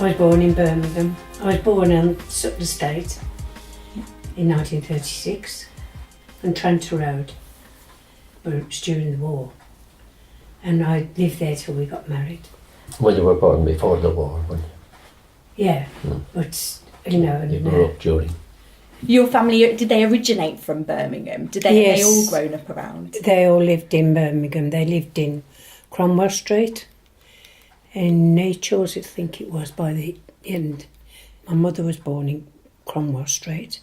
I was born in Birmingham. I was born on Sutton Estate in 1936 on Tranter Road, but it was during the war. And I lived there till we got married. Well, you were born before the war, weren't you? Yeah, but you know... You grew up during. Your family, did they originate from Birmingham? Did they, Yes. they all grown up around? They all lived in Birmingham. They lived in Cromwell Street, in Nachos, I think it was, by the end. My mother was born in Cromwell Street,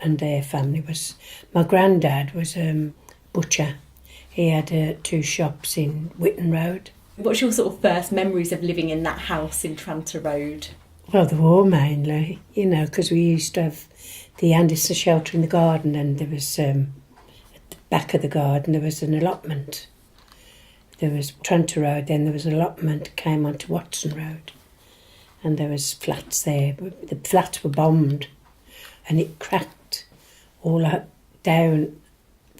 and their family was... My granddad was a butcher. He had 2 shops in Whitton Road. What's your sort of first memories of living in that house in Tranter Road? Well, the war mainly, you know, because we used to have the Anderson shelter in the garden, and there was, at the back of the garden, there was an allotment. There was Tranter Road, then there was an allotment, came onto Watson Road, and there was flats there. The flats were bombed, and it cracked all up down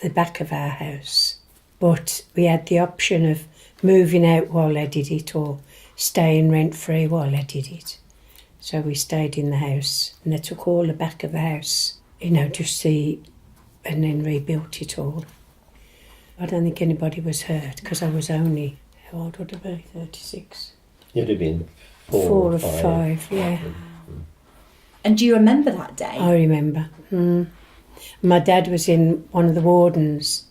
the back of our house. But we had the option of moving out while they did it, or staying rent-free while they did it. So we stayed in the house, and they took all the back of the house, you know, just and then rebuilt it all. I don't think anybody was hurt, because I was only, how old would I be, 36? You'd have been 4 or 5, yeah. And do you remember that day? I remember. My dad was in one of the wardens.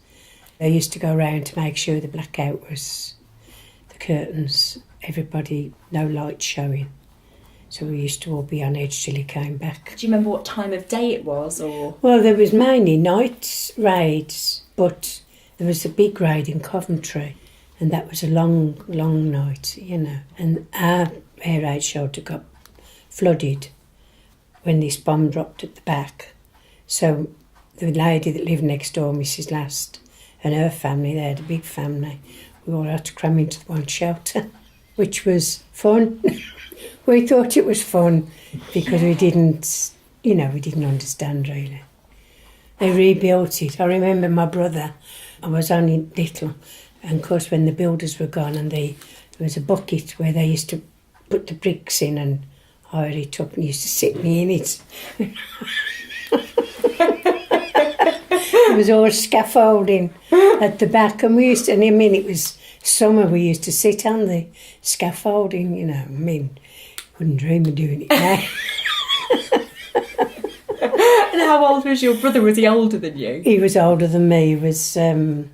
They used to go around to make sure the blackout was, the curtains, everybody, no light showing. So we used to all be on edge till he came back. Do you remember what time of day it was? Or Well, there was mainly night raids, but there was a big raid in Coventry, and that was a long, long night, you know. And our air raid shelter got flooded when this bomb dropped at the back. So the lady that lived next door, Mrs. Last, and her family, they had a big family. We all had to cram into the one shelter, which was fun. We thought it was fun because we didn't understand really. They rebuilt it. I remember my brother, I was only little, and of course when the builders were gone, and there was a bucket where they used to put the bricks in, and I held it up and used to sit me in it. There was all scaffolding at the back, and it was summer, we used to sit on the scaffolding, you know. I mean, wouldn't dream of doing it now. And how old was your brother? Was he older than you? He was older than me. He was 8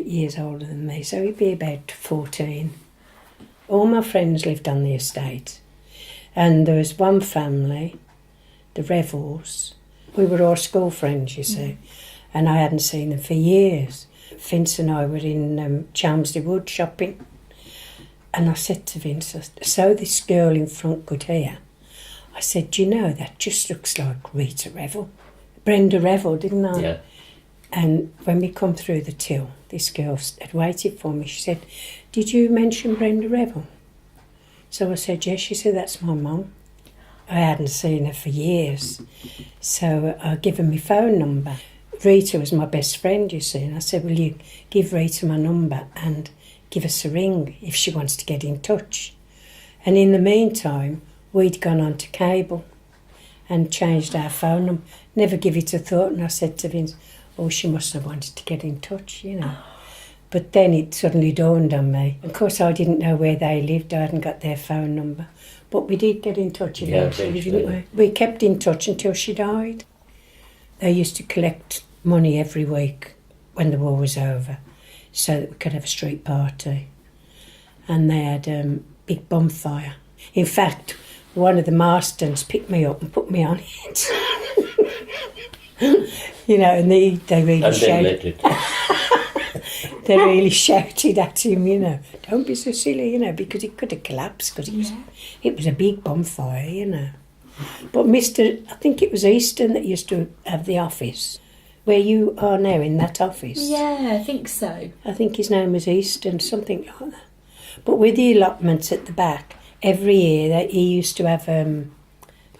years older than me, so he'd be about 14. All my friends lived on the estate, and there was one family, the Revels. We were all school friends, you see, and I hadn't seen them for years. Vince and I were in Chelmsley Wood shopping, and I said to Vince, so this girl in front could hear. I said, do you know, that just looks like Rita Revel. Brenda Revel, didn't I? Yeah. And when we come through the till, this girl had waited for me. She said, did you mention Brenda Revel? So I said, yes. She said, that's my mum. I hadn't seen her for years. So I gave her my phone number. Rita was my best friend, you see, and I said, will you give Rita my number and give us a ring if she wants to get in touch? And in the meantime, we'd gone on to cable and changed our phone number. Never give it a thought, and I said to Vince, oh, she must have wanted to get in touch, you know. But then it suddenly dawned on me. Of course, I didn't know where they lived. I hadn't got their phone number. But we did get in touch eventually, didn't we? We kept in touch until she died. They used to collect money every week when the war was over so that we could have a street party. And they had a big bonfire. In fact, one of the Marstons picked me up and put me on it. You know, and they really shouted. They really shouted at him, you know, don't be so silly, you know, because it could have collapsed because it was a big bonfire, you know. But I think it was Easton that used to have the office, where you are now in that office. Yeah, I think so. I think his name was Easton, something like that. But with the allotments at the back, every year he used to have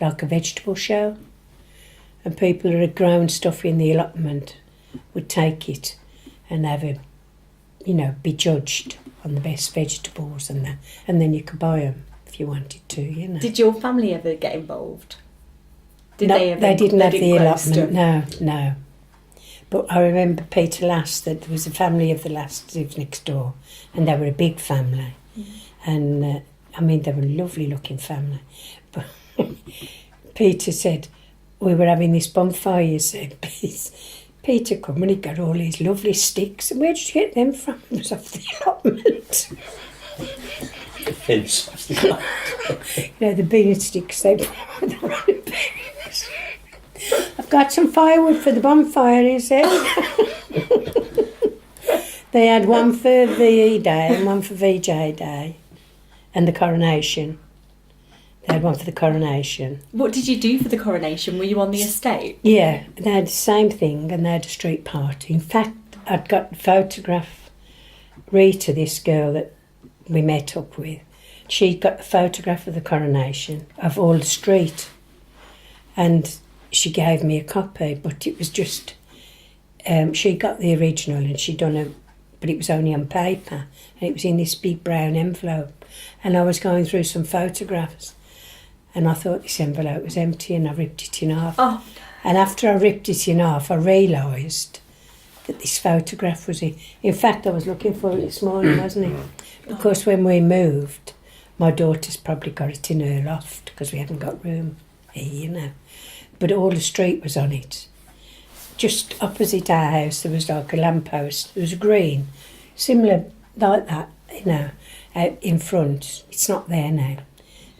like a vegetable show, and people who had grown stuff in the allotment would take it and have a, you know, be judged on the best vegetables and that, and then you could buy them if you wanted to, you know. Did your family ever get involved? Did No, they ever? they didn't have the grow allotment, stuff? no. But I remember Peter Last, that there was a family of the Lasts lived next door, and they were a big family. And, I mean, they were a lovely looking family. But Peter said, we were having this bonfire, you said, Peter come and he got all these lovely sticks. And where did you get them from? It was off the allotment. You know, the bean sticks they put on the beans. I've got some firewood for the bonfire, he said. They had one for VE Day and one for VJ Day and the coronation. They had one for the coronation. What did you do for the coronation? Were you on the estate? Yeah, they had the same thing, and they had a street party. In fact, I'd got a photograph. Rita, this girl that we met up with, she got the photograph of the coronation of all the street, and she gave me a copy, but it was just, she got the original and she'd done it, but it was only on paper, and it was in this big brown envelope, and I was going through some photographs, and I thought this envelope was empty, and I ripped it in half. Oh. And after I ripped it in half, I realised that this photograph was it. In fact, I was looking for it this morning, wasn't it? Because when we moved, my daughter's probably got it in her loft because we haven't got room here, you know. But all the street was on it. Just opposite our house, there was like a lamppost. There was a green, similar like that, you know, out in front. It's not there now.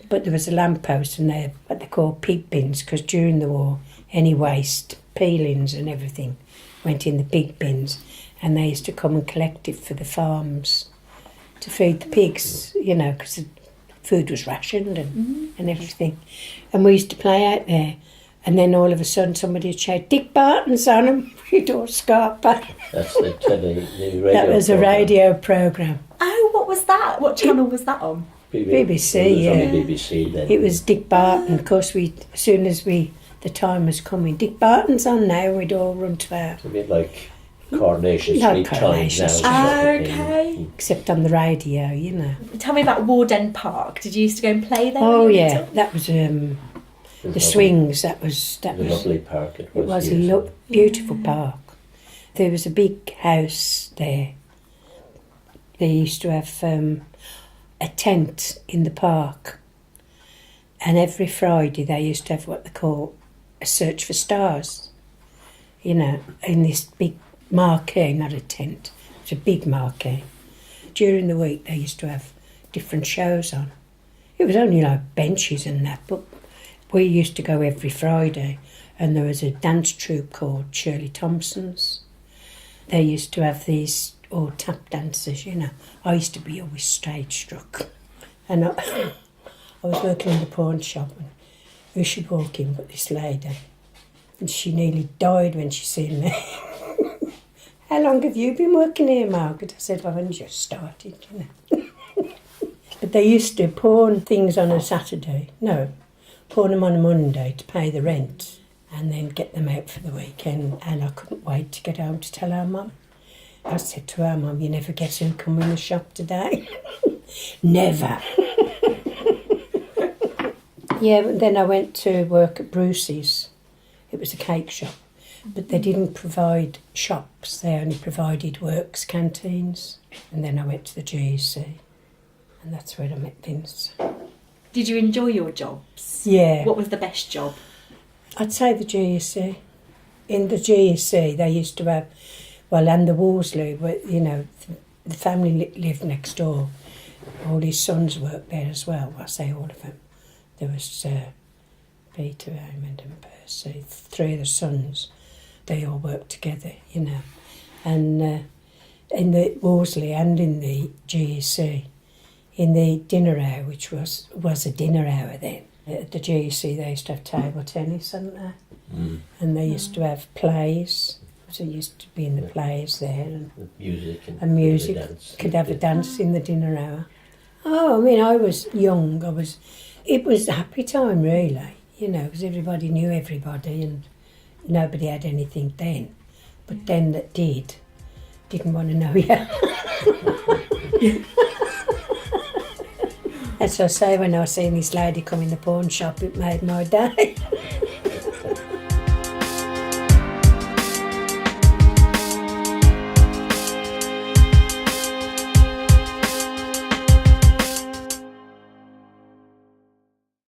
But there was a lamppost, and they're what they call pig bins, because during the war, any waste, peelings and everything went in the big bins, and they used to come and collect it for the farms to feed the pigs, you know, because the food was rationed and everything. And we used to play out there, and then all of a sudden somebody would shout, "Dick Barton's on him," we'd all scarper. That's the radio. That was a radio programme. Oh, what was that? What channel was that on? BBC, it was yeah. on the BBC then. It was Dick Barton. Of course, as soon as the time was coming, Dick Barton's on now, we'd all run to our... It's a bit like Coronation Like Street Coronation Times Street. now. Okay. Except on the radio, you know. Tell me about Warden Park. Did you used to go and play there? Oh, when you were yeah, little? that was the Lovely. swings. That was It was a lovely park. It was a yes. beautiful park. There was a big house there. They used to have a tent in the park, and every Friday they used to have what they call a search for stars, you know, in this big marquee, not a tent, it's a big marquee. During the week they used to have different shows on. It was only like benches and that, but we used to go every Friday, and there was a dance troupe called Shirley Thompson's. They used to have these all tap dancers, you know. I used to be always stage struck. And I was working in the pawn shop, and who should walk in but this lady. And she nearly died when she seen me. "How long have you been working here, Margaret?" I said, "I've only just started, you know." But they used to pawn things on a Saturday. No, pawn them on a Monday to pay the rent, and then get them out for the weekend. And I couldn't wait to get home to tell our mum. I said to her, "Mum, you never guess who come in the shop today?" Never. Yeah, but then I went to work at Bruce's. It was a cake shop, but they didn't provide shops. They only provided works canteens. And then I went to the GEC, and that's where I met Vince. Did you enjoy your jobs? Yeah. What was the best job? I'd say the GEC. In the GEC, they used to have, well, and the Wolseley, where, you know, the family lived next door. All his sons worked there as well. I say all of them. There was Peter, Raymond and Percy, three of the sons. They all worked together, you know. And in the Wolseley and in the GEC, in the dinner hour, which was a dinner hour then, at the GEC they used to have table tennis, hadn't they? And they used to have plays. So you used to be in the plays there, and Music and music. Could have a dance in the dinner hour. Oh, I mean, I was young. It was a happy time, really, you know, because everybody knew everybody and nobody had anything then. But then that didn't want to know you. As I say, when I seen this lady come in the pawn shop, it made my day.